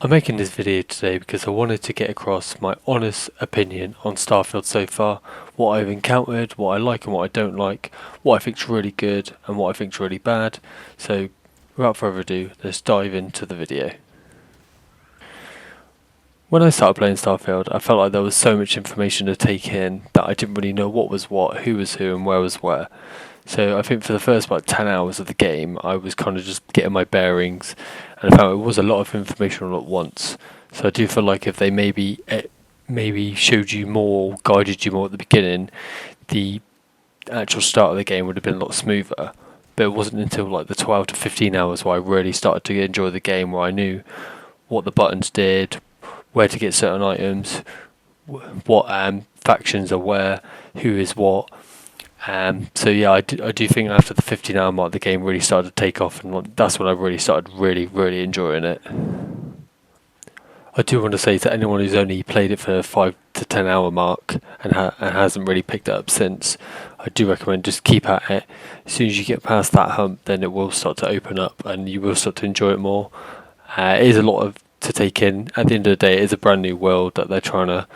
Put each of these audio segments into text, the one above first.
I'm making this video today because I wanted to get across my honest opinion on Starfield so far, what I've encountered, what I like and what I don't like, what I think's really good and what I think's really bad. So without further ado, let's dive into the video. When I started playing Starfield, I felt like there was so much information to take in that I didn't really know what was what, who was who and where was where. So I think for the first about 10 hours of the game, I was kind of just getting my bearings, and I found it was a lot of information all at once. So I do feel like if they maybe showed you more, guided you more at the beginning, the actual start of the game would have been a lot smoother. But it wasn't until like the 12 to 15 hours where I really started to enjoy the game, where I knew what the buttons did, where to get certain items, what factions are where, who is what. So yeah, I do think after the 15-hour mark, the game really started to take off, and that's when I really started really enjoying it. I do want to say to anyone who's only played it for the 5 to 10 hour mark and hasn't really picked it up since, I do recommend just keep at it. As soon as you get past that hump, then it will start to open up and you will start to enjoy it more. It is a lot to take in. At the end of the day, it is a brand new world that they're trying to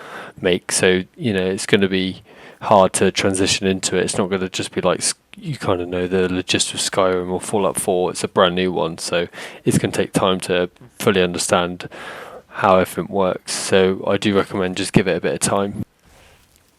make, so it's going to be hard to transition into it. It's not going to just be like you kind of know the logistics of Skyrim or Fallout 4. It's a brand new one, so it's going to take time to fully understand how everything works. So I do recommend just give it a bit of time.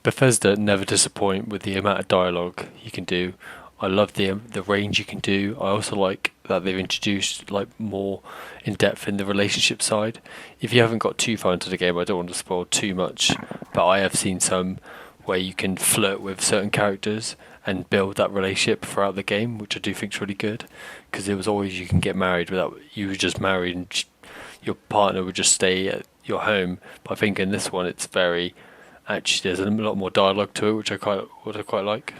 Bethesda never disappoint with the amount of dialogue you can do. I love the range you can do. I also like that they've introduced like more in depth in the relationship side. If you haven't got too far into the game, I don't want to spoil too much, but I have seen some where you can flirt with certain characters and build that relationship throughout the game, which I do think is really good. Because it was always you can get married without you were just married and your partner would just stay at your home. But I think in this one, it's very actually there's a lot more dialogue to it, which I quite like.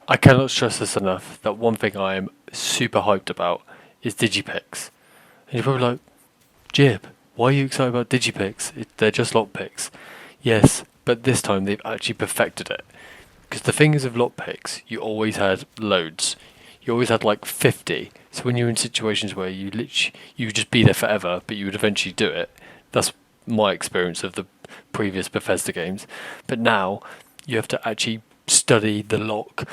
I cannot stress this enough that one thing I am super hyped about is digipicks. And you're probably like, Jib, why are you excited about digipicks? They're just lockpicks. Yes, but this time they've actually perfected it. Because the thing is with lockpicks, you always had loads. You always had like 50. So when you're in situations where you would just be there forever, but you would eventually do it. That's my experience of the previous Bethesda games. But now you have to actually study the lock.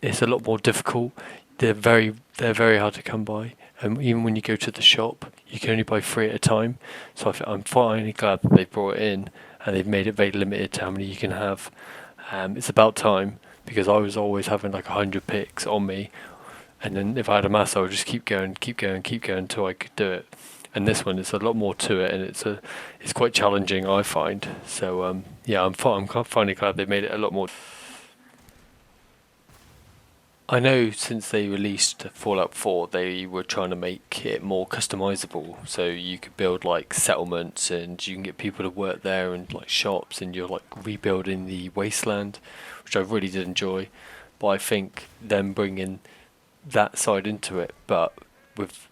It's a lot more difficult. They're very hard to come by. And even when you go to the shop, you can only buy 3 at a time. So I'm finally glad that they brought it in and they've made it very limited to how many you can have. It's about time, because I was always having like 100 picks on me, and then if I had a mass, I would just keep going until I could do it. And this one, it's a lot more to it, and it's quite challenging, I find. So yeah, I'm finally glad they made it a lot more. I know since they released Fallout 4, they were trying to make it more customizable, so you could build like settlements and you can get people to work there and like shops, and you're like rebuilding the wasteland, which I really did enjoy. But I think them bringing that side into it, but with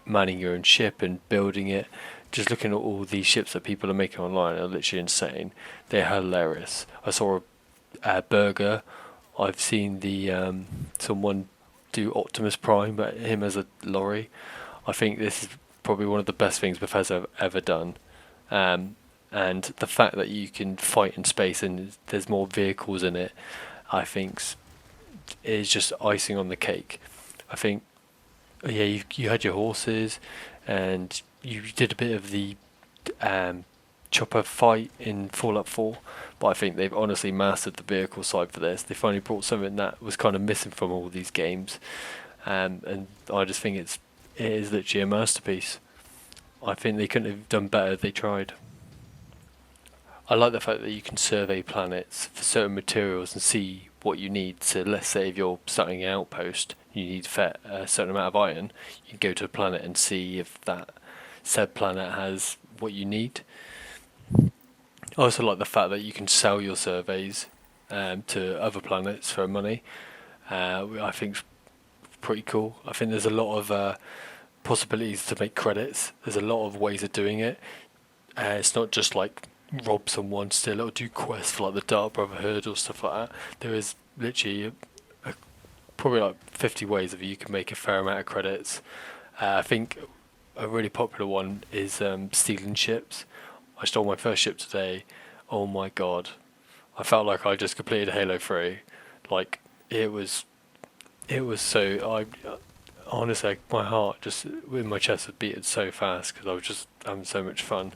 manning your own ship and building it, just looking at all these ships that people are making online are literally insane. They're hilarious. I saw a burger. I've seen the someone do Optimus Prime, but him as a lorry. I think this is probably one of the best things Bethesda have ever done. And the fact that you can fight in space and there's more vehicles in it, I think is just icing on the cake. I think, yeah, you had your horses, and you did a bit of the chopper fight in Fallout 4, but I think they've honestly mastered the vehicle side for this. They finally brought something that was kind of missing from all these games, and I just think it is literally a masterpiece. I think they couldn't have done better if they tried. I like the fact that you can survey planets for certain materials and see what you need. So let's say if you're starting an outpost, you need a certain amount of iron, you can go to a planet and see if that said planet has what you need. I also like the fact that you can sell your surveys to other planets for money. I think it's pretty cool. I think there's a lot of possibilities to make credits. There's a lot of ways of doing it. It's not just like rob someone, steal it, or do quests for like the Dark Brotherhood or stuff like that. There is literally probably like 50 ways of you can make a fair amount of credits. I think a really popular one is stealing ships. I stole my first ship today. Oh my god, I felt like I just completed Halo 3. Like it was, it was so. Honestly, my heart just in my chest was beating so fast because I was just having so much fun.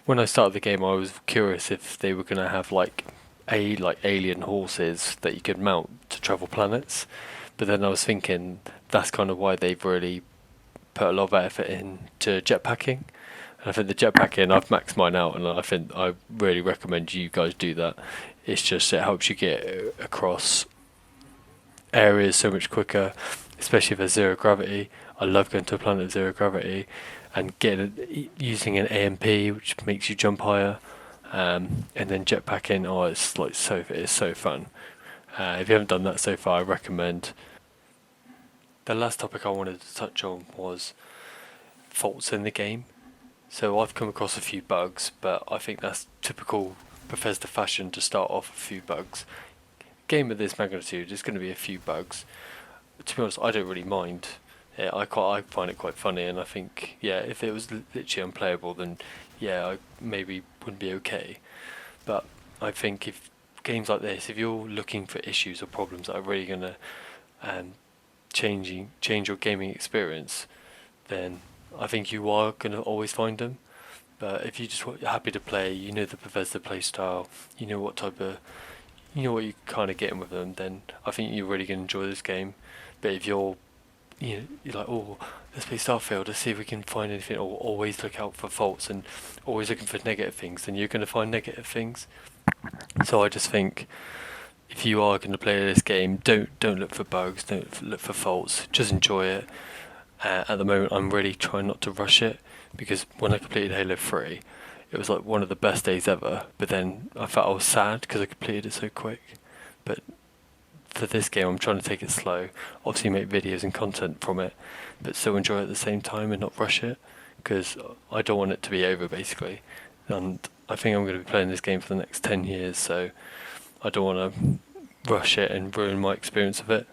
When I started the game, I was curious if they were gonna have like alien horses that you could mount to travel planets. But then I was thinking that's kind of why they've really put a lot of effort into jetpacking. And I think the jetpacking, I've maxed mine out, and I think I really recommend you guys do that. It's just it helps you get across areas so much quicker, especially if there's zero gravity. I love going to a planet with zero gravity and using an AMP, which makes you jump higher, and then jetpacking. Oh, it's so fun. If you haven't done that so far, I recommend. The last topic I wanted to touch on was faults in the game. So I've come across a few bugs, but I think that's typical Bethesda fashion to start off a few bugs. Game of this magnitude, there's going to be a few bugs. To be honest, I don't really mind. Yeah, I find it quite funny, and I think if it was literally unplayable, then I maybe wouldn't be okay. But I think if games like this, if you're looking for issues or problems that are really going to um, change your gaming experience, then I think you are going to always find them. But if you just want, you're happy to play, you know the Bethesda play style, you know what you're kind of getting with them, then I think you're really going to enjoy this game. But if you're like, oh, let's play Starfield, let's see if we can find anything, or always look out for faults and always looking for negative things, then you're going to find negative things. So I just think if you are going to play this game, don't look for bugs, don't look for faults, just enjoy it. At the moment, I'm really trying not to rush it, because when I completed Halo 3, it was like one of the best days ever. But then I felt I was sad because I completed it so quick. But for this game, I'm trying to take it slow. Obviously, make videos and content from it, but still enjoy it at the same time and not rush it, because I don't want it to be over basically. And I think I'm going to be playing this game for the next 10 years, so I don't want to rush it and ruin my experience of it.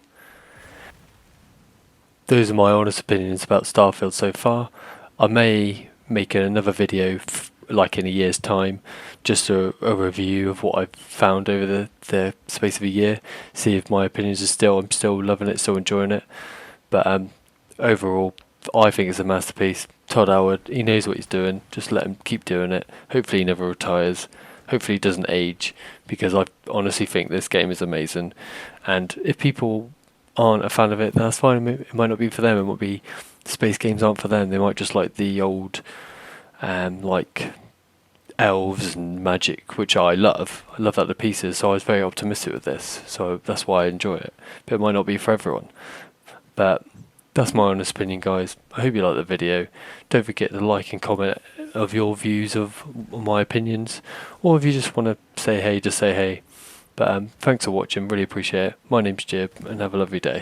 Those are my honest opinions about Starfield so far. I may make another video like in a year's time, just a review of what I've found over the space of a year, see if my opinions I'm still loving it, still enjoying it. But overall, I think it's a masterpiece. Todd Howard, he knows what he's doing, just let him keep doing it. Hopefully he never retires, hopefully he doesn't age, because I honestly think this game is amazing. And if people aren't a fan of it, that's fine. It might not be for them. It might be space games aren't for them. They might just like the old, like elves and magic, which I love. I love that to pieces. So I was very optimistic with this. So that's why I enjoy it. But it might not be for everyone. But that's my honest opinion, guys. I hope you like the video. Don't forget to like and comment of your views of my opinions, or if you just want to say hey, just say hey. But thanks for watching, really appreciate it. My name's Jib, and have a lovely day.